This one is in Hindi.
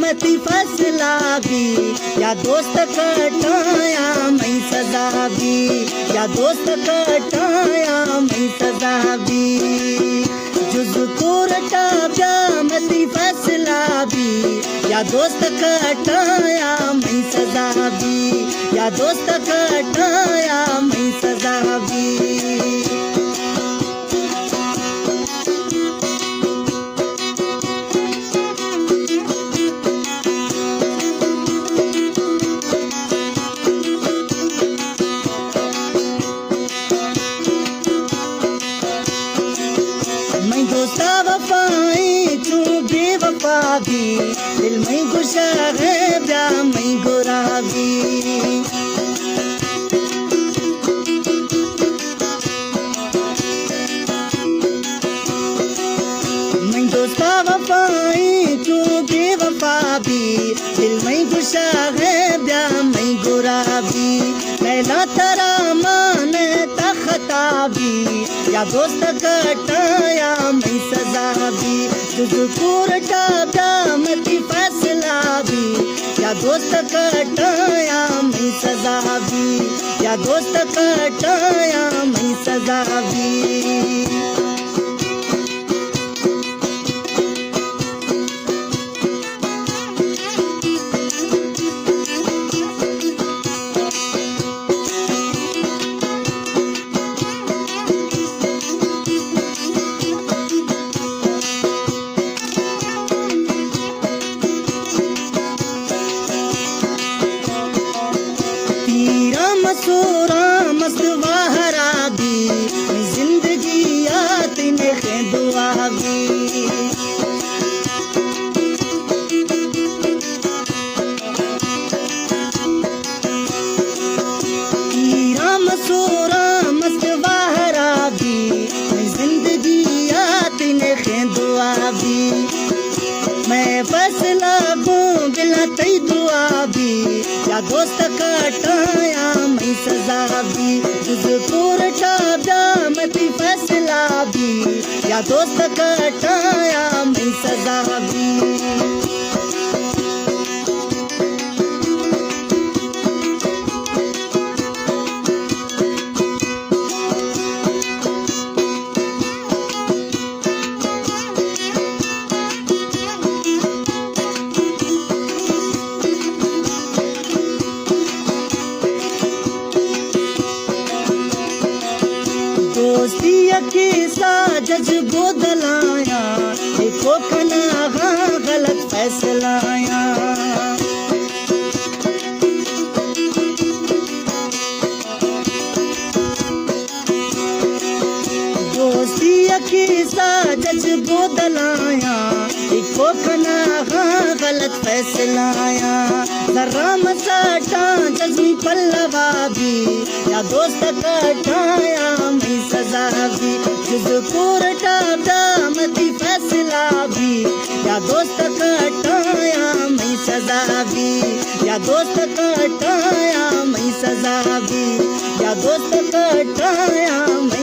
मती फैसला भी या दोस्त कटाया मैं सजा भी या दोस्त कटाया मैं सजा भी जुज़ रटा मती फैसला भी या दोस्त कटाया मैं सजा भी या दोस्त कटाया मैं सजा भी दोस्ता वफाई तू बेवफा भी दिल में गुस्सा है ब्या मैं गुरा भी मैं दोस्ता वफाई तू बेवफा भी दिल में गुस्सा है ब्या मैं गुरा भी मैला तेरा मान तखता भी या दोस्त कटाया मैं सजा भी जुज़ रटा मती फैसला भी या दोस्त कटाया मैं सजा भी या दोस्त कटाया मैं सजा भी मसूरा मस्त वाहरा भी जिंदगी आती ने दुआ भी मसूरा मस्त वाहरा भी जिंदगी आती ने दुआ भी मैं फैसला दूं बिना तेरी दुआ भी या दोस्त कटाया मैं सजा भी जुज़ रटा मती फैसला भी या दोस्त कटाया मैं सजा भी दोस्ती की साजिश बदलाया देखो कना गलत फैसलाया दोस्ती की साजिश बदलाया देखो कना गलत फैसलाया जरा मसाटा जज्मी पल्लवा भी या दोस्त कटाया मैं सजा भी जुज़ रटा मती फैसला भी या दोस्त कटाया मैं सजा भी या दोस्त कटाया मैं सजा भी या दोस्त कटाया मैं